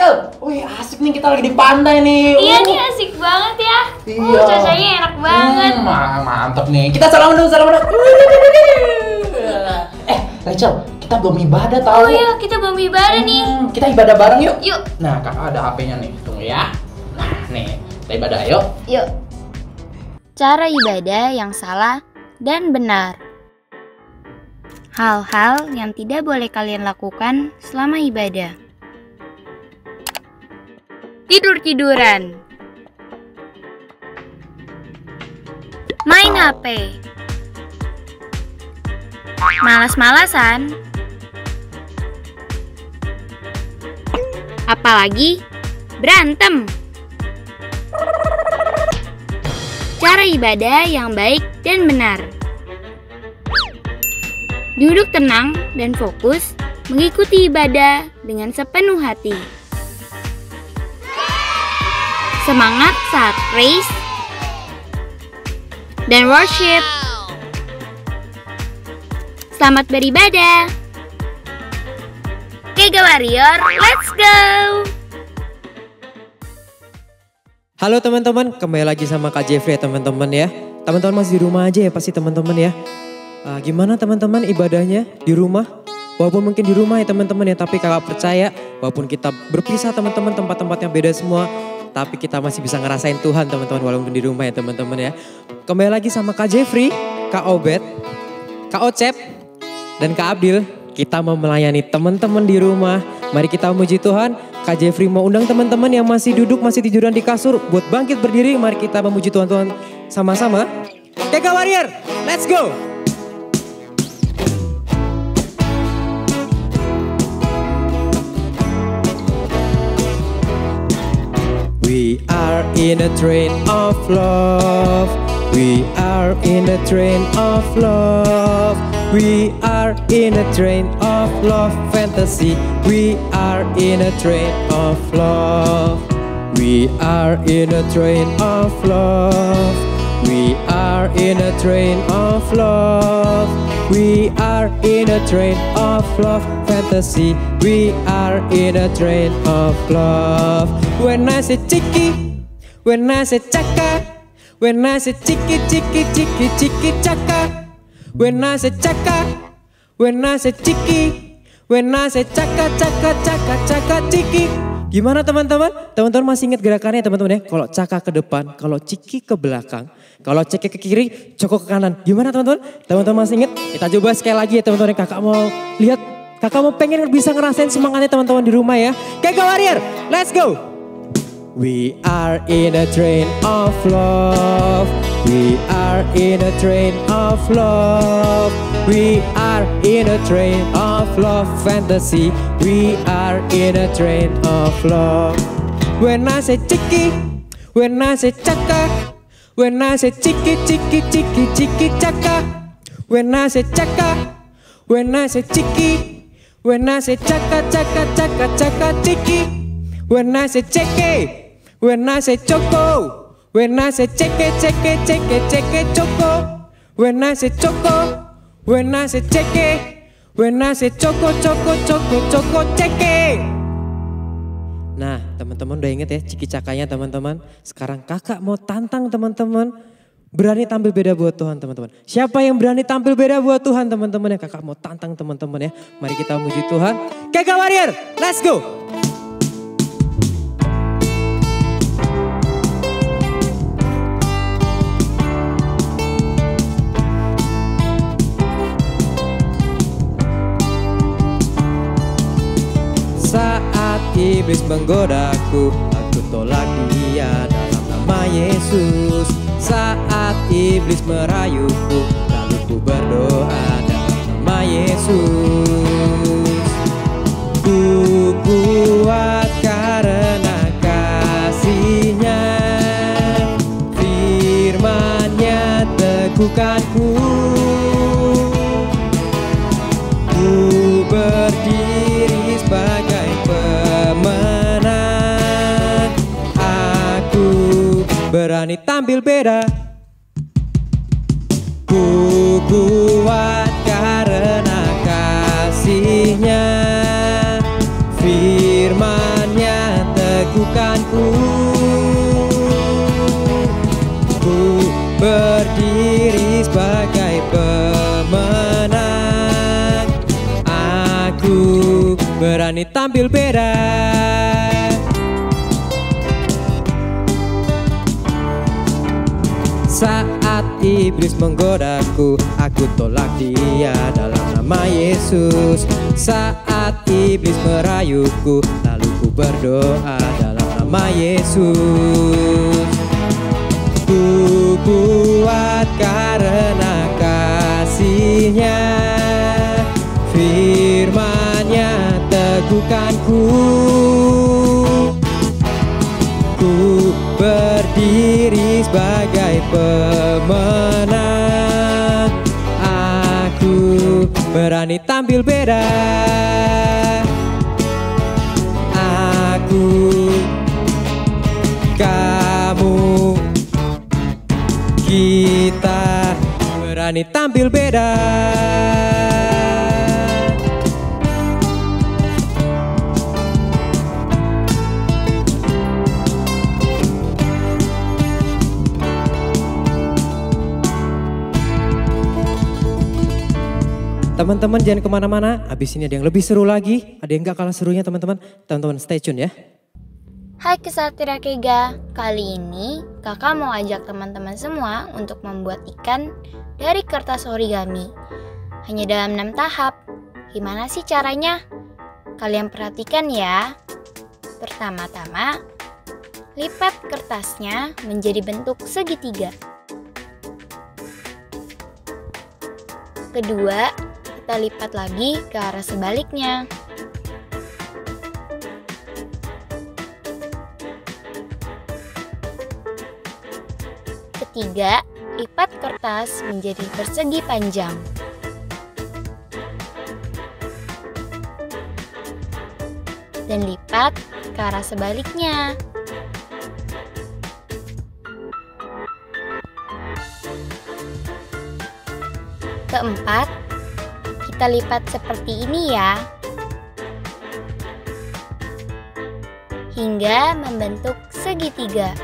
Rachel. Wih, asik nih, kita lagi di pantai nih. Iya nih, asik banget ya. Iya. Cuacanya enak banget. Mantap nih. Kita salaman dulu, salaman dulu. Rachel, kita belum ibadah tau. Oh iya, kita belum ibadah nih. Kita ibadah bareng yuk. Yuk. Nah, kakak ada HP-nya nih. Tunggu ya. Nah, nih, kita ibadah yuk. Yuk. Cara ibadah yang salah dan benar. Hal-hal yang tidak boleh kalian lakukan selama ibadah. Tidur-tiduran. Main HP. Malas-malasan. Apalagi berantem. Cara ibadah yang baik dan benar. Duduk tenang dan fokus mengikuti ibadah dengan sepenuh hati. Semangat saat praise dan worship. Selamat beribadah. Kega Warrior, let's go! Halo teman-teman, kembali lagi sama Kak Jeffrey ya teman-teman ya. Teman-teman masih di rumah aja ya pasti teman-teman ya. Gimana teman-teman ibadahnya di rumah? Walaupun mungkin di rumah ya teman-teman ya, tapi kakak percaya walaupun kita berpisah teman-teman, tempat-tempatnya beda semua, tapi kita masih bisa ngerasain Tuhan teman-teman walaupun di rumah ya teman-teman ya. Kembali lagi sama Kak Jeffrey, Kak Obed, Kak Ocep, dan Kak Abdil. Kita mau melayani teman-teman di rumah. Mari kita memuji Tuhan. Kak Jeffrey mau undang teman-teman yang masih duduk, masih tiduran di kasur buat bangkit berdiri. Mari kita memuji Tuhan sama-sama. Kega Warrior, let's go! We are in a train of love. We are in a train of love. We are in a train of love fantasy. We are in a train of love. We are in a train of love. We are in a train of love. We are in a train of love fantasy. We are in a train of love. When I say chiki, when I say chaka, when I say chiki chiki chiki chiki chaka. When I say chaka, when I say chiki, when I say chaka chaka chaka chaka chiki. Gimana teman-teman? Teman-teman masih ingat gerakannya teman-teman ya? Kalau caka ke depan, kalau ciki ke belakang, kalau ceki ke kiri, coko ke kanan. Gimana teman-teman? Teman-teman masih ingat? Kita coba sekali lagi ya teman-teman. Kakak mau lihat, kakak mau pengen bisa ngerasain semangatnya teman-teman di rumah ya. Kega Warrior, let's go! We are in a train of love. We are in a train of love. We are in a train of love fantasy. We are in a train of love. When I say chiki, when I say chaka, when I say chiki chiki chiki chiki chaka. When I say chaka, when I say chiki, when I say chaka chaka chaka chaka chiki. When I say cheke, when I say choco, when I say cheke cheke cheke cheke choco. When I say choco, when I say cheke, when I say choco choco choco choco cheke. Nah teman-teman udah inget ya ciki cakanya teman-teman. Sekarang kakak mau tantang teman-teman. Berani tampil beda buat Tuhan teman-teman. Siapa yang berani tampil beda buat Tuhan teman-teman ya? Kakak mau tantang teman-teman ya. Mari kita memuji Tuhan. Kega Warrior, let's go! Saat iblis menggodaku, aku tolak dia dalam nama Yesus. Saat iblis merayuku, lalu ku berdoa dalam nama Yesus. Ku kuat karena kasih-Nya, firman-Nya teguhkanku. Ku berdiri sebagai pemenang. Aku berani tampil beda. Ku kuat karena kasih-Nya, firman-Nya teguhkanku. Ku berdiri sebagai pemenang. Aku berani tampil beda. Saat iblis menggodaku, aku tolak dia dalam nama Yesus. Saat iblis merayuku, lalu ku berdoa dalam nama Yesus. Ku kuat karena kasih-Nya, firman-Nya teguhkanku. Ku berdiri sebagai pemenang. Aku berani tampil beda. Aku, kamu, kita berani tampil beda. Teman-teman jangan kemana-mana, abis ini ada yang lebih seru lagi, ada yang gak kalah serunya teman-teman. Teman-teman stay tune ya. Hai Kesatria Kega, kali ini kakak mau ajak teman-teman semua untuk membuat ikan dari kertas origami. Hanya dalam 6 tahap. Gimana sih caranya? Kalian perhatikan ya. Pertama-tama, lipat kertasnya menjadi bentuk segitiga. Kedua, kita lipat lagi ke arah sebaliknya. Ketiga, lipat kertas menjadi persegi panjang. Dan lipat ke arah sebaliknya. Keempat, kita lipat seperti ini ya, hingga membentuk segitiga.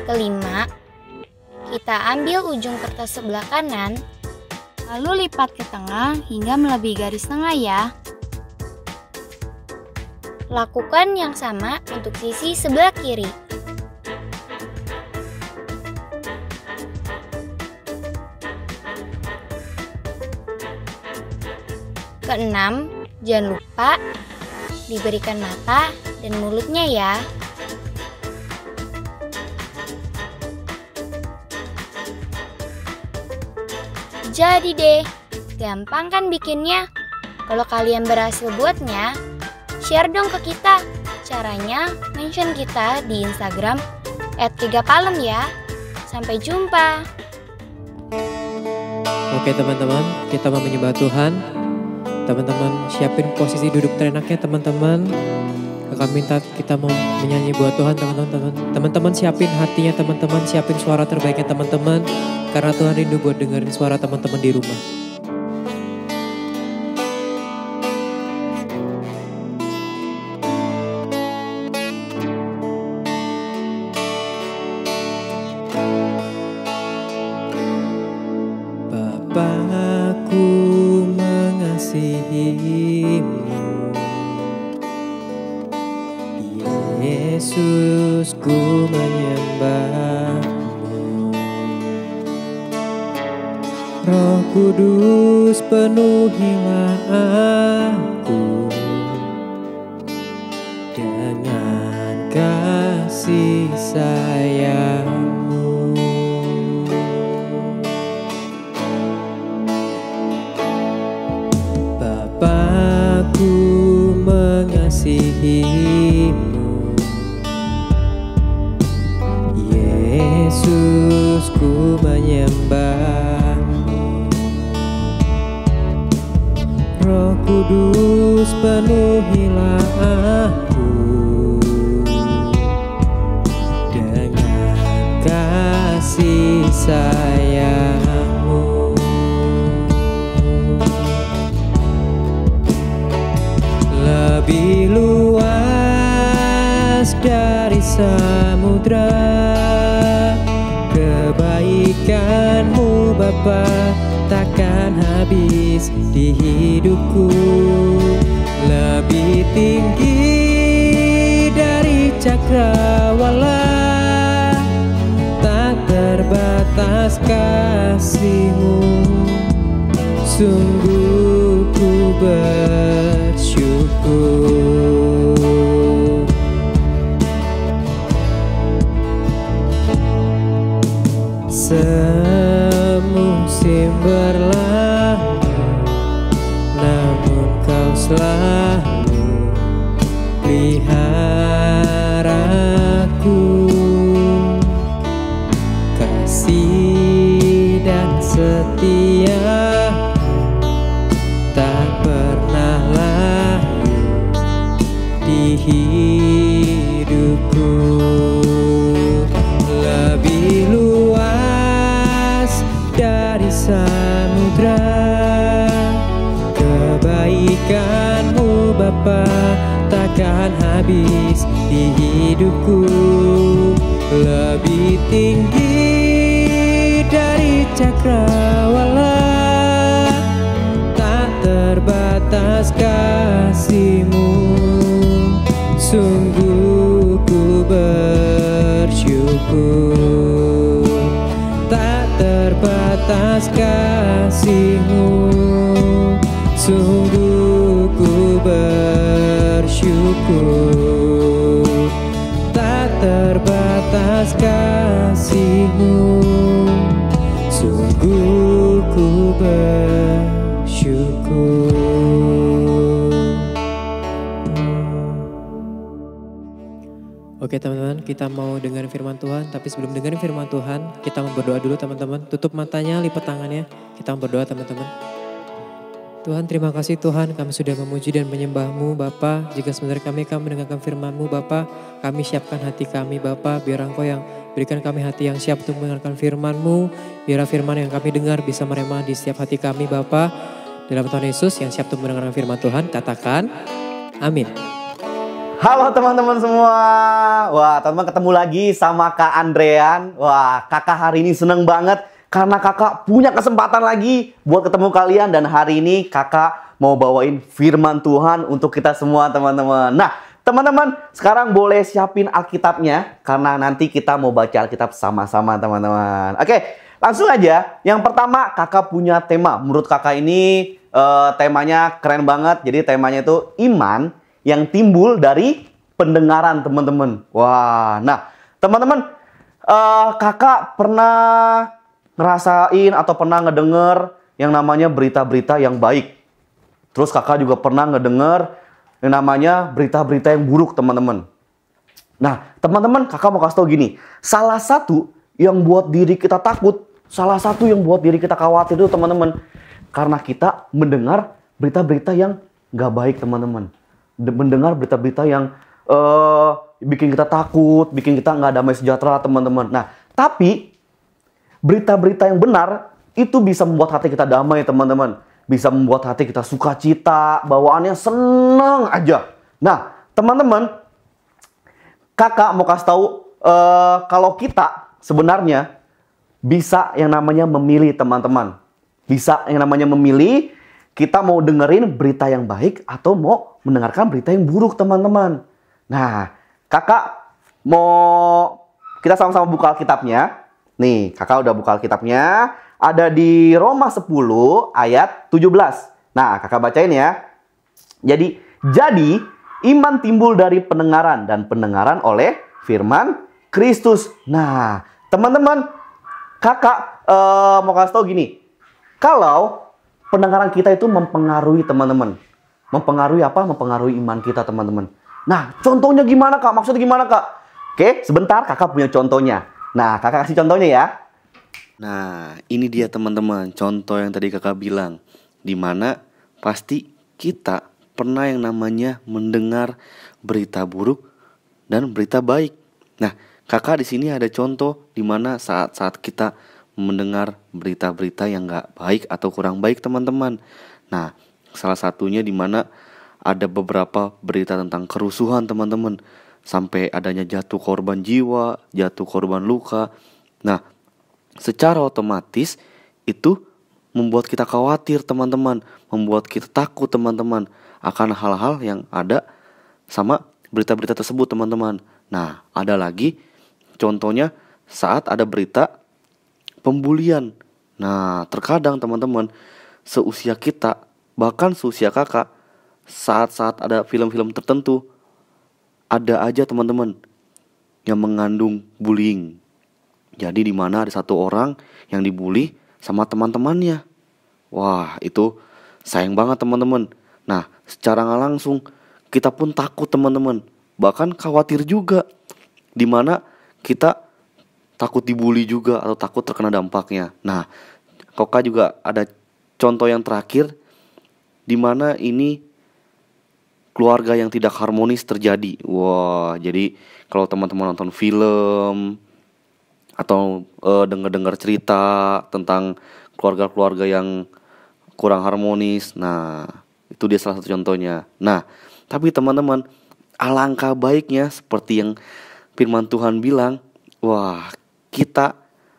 Kelima, kita ambil ujung kertas sebelah kanan, lalu lipat ke tengah hingga melebihi garis tengah ya. Lakukan yang sama untuk sisi sebelah kiri. Keenam, jangan lupa diberikan mata dan mulutnya ya. Jadi deh, gampang kan bikinnya? Kalau kalian berhasil buatnya, share dong ke kita. Caranya mention kita di Instagram @kegapalem ya. Sampai jumpa. Oke teman-teman, kita mau menyembah Tuhan. Teman-teman siapin posisi duduk terenaknya teman-teman. Kakak minta kita mau menyanyi buat Tuhan teman-teman. Teman-teman siapin hatinya teman-teman, siapin suara terbaiknya teman-teman. Karena Tuhan rindu buat dengerin suara teman-teman di rumah. Bapakku mengasihimu, Yesus ku menyembahmu. Roh Kudus penuhilah aku dengan kasih sayang-Mu. Bapakku mengasihimu, Yesus ku menyembahmu. Roh Kudus penuhilah aku dengan kasih sayang-Mu. dari samudra. Kebaikan-Mu Bapa takkan habis di hidupku, lebih tinggi dari cakrawala. Tak terbatas kasih-Mu, sungguh ku bersyukur. Semusim berlalu, namun Kau selalu peliharaku. Kasih dan setia tak pernah layu di hidupku. Lebih luas dari samudra, kebaikan-Mu Bapa takkan habis di hidupku, lebih tinggi dari cakrawala. Tak terbatas kasih-Mu, sungguh ku bersyukur. Tak terbatas kasih-Mu, sungguh ku bersyukur. Tak terbatas kasih-Mu, sungguh ku bersyukur. Oke teman-teman, kita mau dengerin firman Tuhan. Tapi sebelum dengerin firman Tuhan, kita mau berdoa dulu teman-teman. Tutup matanya, lipat tangannya. Kita mau berdoa teman-teman. Tuhan, terima kasih Tuhan, kami sudah memuji dan menyembah-Mu Bapa. Jika sebenarnya kami akan mendengarkan firman-Mu Bapa, kami siapkan hati kami Bapa. Biar Engkau yang berikan kami hati yang siap untuk mendengarkan firman-Mu. Biar firman yang kami dengar bisa meremah di setiap hati kami Bapa. Dalam Tuhan Yesus yang siap untuk mendengarkan firman Tuhan, katakan amin. Halo teman-teman semua. Wah, teman-teman ketemu lagi sama Kak Andrean. Wah, kakak hari ini seneng banget karena kakak punya kesempatan lagi buat ketemu kalian. Dan hari ini kakak mau bawain firman Tuhan untuk kita semua teman-teman. Nah, teman-teman sekarang boleh siapin Alkitabnya karena nanti kita mau baca Alkitab sama-sama teman-teman. Oke, langsung aja. Yang pertama kakak punya tema. Menurut kakak ini temanya keren banget. Jadi temanya itu iman yang timbul dari pendengaran teman-teman. Wah, nah teman-teman, kakak pernah ngerasain atau pernah ngedenger yang namanya berita-berita yang baik. Terus kakak juga pernah ngedenger yang namanya berita-berita yang buruk teman-teman. Nah teman-teman, kakak mau kasih tau gini. Salah satu yang buat diri kita takut, salah satu yang buat diri kita khawatir itu teman-teman, karena kita mendengar berita-berita yang gak baik teman-teman. Mendengar berita-berita yang bikin kita takut, bikin kita nggak damai sejahtera teman-teman. Nah, tapi berita-berita yang benar itu bisa membuat hati kita damai teman-teman. Bisa membuat hati kita sukacita, bawaannya senang aja. Nah, teman-teman, kakak mau kasih tahu kalau kita sebenarnya bisa yang namanya memilih teman-teman. Bisa yang namanya memilih. Kita mau dengerin berita yang baik atau mau mendengarkan berita yang buruk teman-teman. Nah, kakak mau kita sama-sama buka Alkitabnya. Nih, kakak udah buka Alkitabnya. Ada di Roma 10 ayat 17. Nah, kakak bacain ya. Jadi iman timbul dari pendengaran dan pendengaran oleh firman Kristus. Nah, teman-teman, kakak mau kasih tau gini. Kalau pendengaran kita itu mempengaruhi teman-teman. Mempengaruhi apa? Mempengaruhi iman kita teman-teman. Nah, contohnya gimana kak? Maksudnya gimana kak? Oke, sebentar kakak punya contohnya. Nah, kakak kasih contohnya ya. Nah, ini dia teman-teman, contoh yang tadi kakak bilang. Dimana pasti kita pernah yang namanya mendengar berita buruk dan berita baik. Nah, kakak di sini ada contoh dimana saat-saat kita mendengar berita-berita yang gak baik atau kurang baik teman-teman. Nah, salah satunya dimana ada beberapa berita tentang kerusuhan teman-teman. sampai adanya jatuh korban jiwa, jatuh korban luka. Nah, secara otomatis itu membuat kita khawatir teman-teman, membuat kita takut teman-teman akan hal-hal yang ada sama berita-berita tersebut teman-teman. Nah, ada lagi contohnya saat ada berita pembulian. Nah, terkadang teman-teman seusia kita, bahkan seusia kakak, saat-saat ada film-film tertentu, ada aja teman-teman yang mengandung bullying. Jadi di mana ada satu orang yang dibully sama teman-temannya. Wah, itu sayang banget teman-teman. Nah, secara nggak langsung kita pun takut teman-teman, bahkan khawatir juga, di mana kita takut dibully juga atau takut terkena dampaknya. Nah, Koka juga ada contoh yang terakhir, di mana ini keluarga yang tidak harmonis terjadi. Wah, jadi kalau teman-teman nonton film atau dengar-dengar cerita tentang keluarga-keluarga yang kurang harmonis, nah itu dia salah satu contohnya. Nah, tapi teman-teman, alangkah baiknya seperti yang firman Tuhan bilang, wah, kita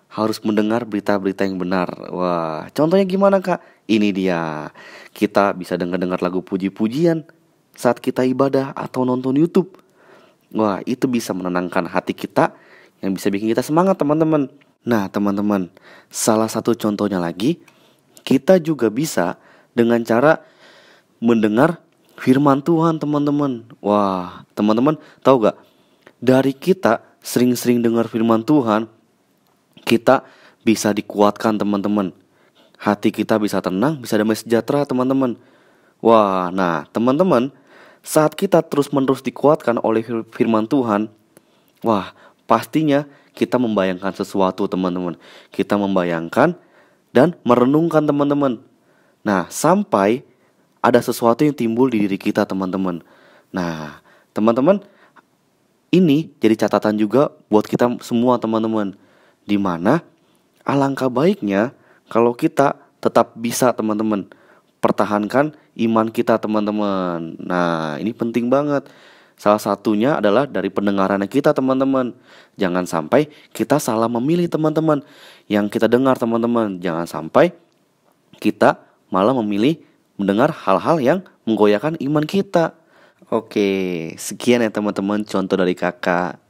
harus mendengar berita-berita yang benar. Wah, contohnya gimana kak? Ini dia, kita bisa dengar-dengar lagu puji-pujian saat kita ibadah atau nonton YouTube. Wah, itu bisa menenangkan hati kita, yang bisa bikin kita semangat teman-teman. Nah teman-teman, salah satu contohnya lagi, kita juga bisa dengan cara mendengar firman Tuhan teman-teman. Wah, teman-teman tahu gak? Dari kita sering-sering dengar firman Tuhan, kita bisa dikuatkan teman-teman. Hati kita bisa tenang, bisa damai sejahtera teman-teman. Wah, nah teman-teman, saat kita terus-menerus dikuatkan oleh firman Tuhan, wah, pastinya kita membayangkan sesuatu teman-teman. Kita membayangkan dan merenungkan teman-teman. Nah, sampai ada sesuatu yang timbul di diri kita teman-teman. Nah, teman-teman, ini jadi catatan juga buat kita semua teman-teman. Di mana alangkah baiknya kalau kita tetap bisa teman-teman pertahankan iman kita teman-teman. Nah, ini penting banget. Salah satunya adalah dari pendengaran kita teman-teman. Jangan sampai kita salah memilih teman-teman yang kita dengar teman-teman. Jangan sampai kita malah memilih mendengar hal-hal yang menggoyahkan iman kita. Oke, sekian ya teman-teman contoh dari kakak.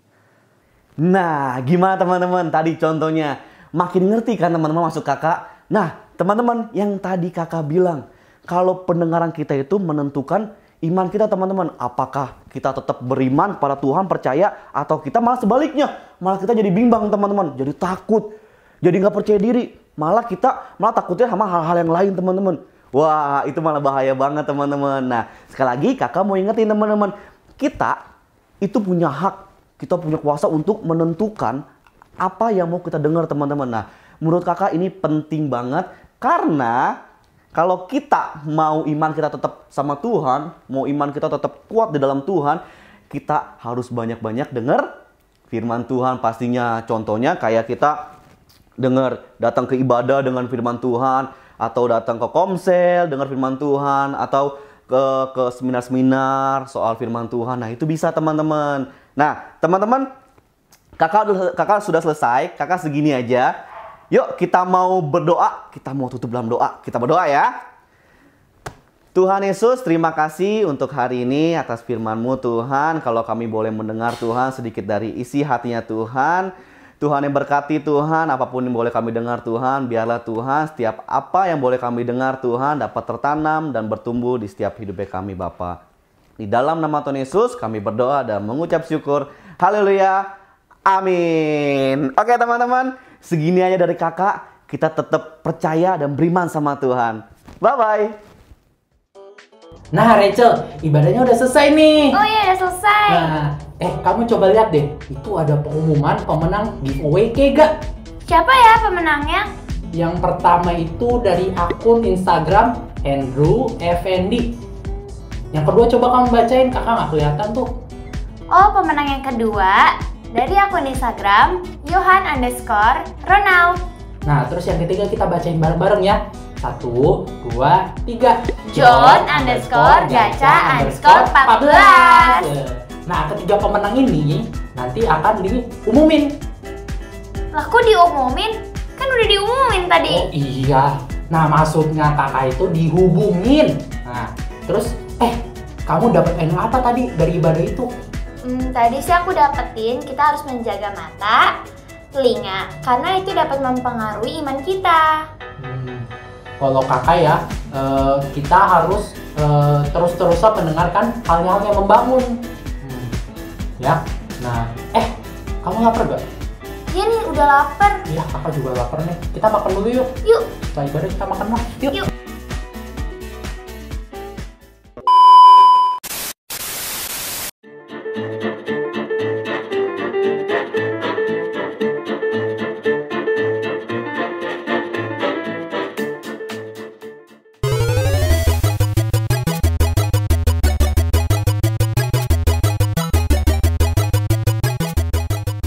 Nah, gimana teman-teman tadi contohnya? Makin ngerti kan teman-teman maksud kakak? Nah, teman-teman yang tadi kakak bilang, kalau pendengaran kita itu menentukan iman kita teman-teman. Apakah kita tetap beriman pada Tuhan, percaya, atau kita malah sebaliknya, malah kita jadi bimbang teman-teman, jadi takut, jadi nggak percaya diri, malah takutnya sama hal-hal yang lain teman-teman. Wah, itu malah bahaya banget teman-teman. Nah, sekali lagi kakak mau ingetin teman-teman, kita itu punya hak, kita punya kuasa untuk menentukan apa yang mau kita dengar teman-teman. Nah, menurut kakak ini penting banget, karena kalau kita mau iman kita tetap sama Tuhan, mau iman kita tetap kuat di dalam Tuhan, kita harus banyak-banyak dengar firman Tuhan pastinya. Contohnya kayak kita dengar, datang ke ibadah dengan firman Tuhan, atau datang ke komsel dengar firman Tuhan, atau ke seminar-seminar soal firman Tuhan. Nah, itu bisa teman-teman. Nah, teman-teman, kakak sudah selesai, kakak segini aja. Yuk kita mau berdoa, kita mau tutup dalam doa. Kita berdoa ya. Tuhan Yesus, terima kasih untuk hari ini atas firman-Mu Tuhan. Kalau kami boleh mendengar Tuhan sedikit dari isi hatinya Tuhan. Tuhan yang berkati Tuhan, apapun yang boleh kami dengar Tuhan, biarlah Tuhan setiap apa yang boleh kami dengar Tuhan dapat tertanam dan bertumbuh di setiap hidupnya kami Bapa. Di dalam nama Tuhan Yesus kami berdoa dan mengucap syukur. Haleluya. Amin. Oke teman-teman, segini aja dari kakak. Kita tetap percaya dan beriman sama Tuhan. Bye-bye. Nah Rachel, ibadahnya udah selesai nih. Oh iya, udah selesai. Nah, kamu coba lihat deh. Itu ada pengumuman pemenang giveaway Kega. Siapa ya pemenangnya? Yang pertama itu dari akun Instagram Andrew Effendi. Yang kedua coba kamu bacain, kakak nggak kelihatan tuh. Oh, pemenang yang kedua dari akun Instagram Johan_Ronald. Nah, terus yang ketiga kita bacain bareng-bareng ya. 1, 2, 3. John_Gacha_14. Nah, ketiga pemenang ini nanti akan diumumin. Lah kok diumumin? Kan udah diumumin tadi. Oh iya. Nah, maksudnya kakak itu dihubungin. Nah, terus kamu dapat ilmu apa tadi dari ibadah itu? Tadi sih aku dapetin kita harus menjaga mata, telinga, karena itu dapat mempengaruhi iman kita. Kalau kakak ya, kita harus terus-terusan mendengarkan hal-hal yang membangun. Ya, nah, kamu lapar gak? Iya nih, udah lapar. Iya, kakak juga lapar nih. Kita makan dulu yuk. Yuk. Setelah ibadah kita makan lah. Yuk. Yuk.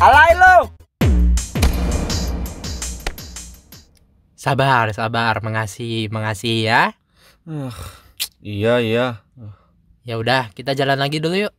Alay lo. Sabar, sabar, mengasih ya. Iya. Ya udah, kita jalan lagi dulu yuk.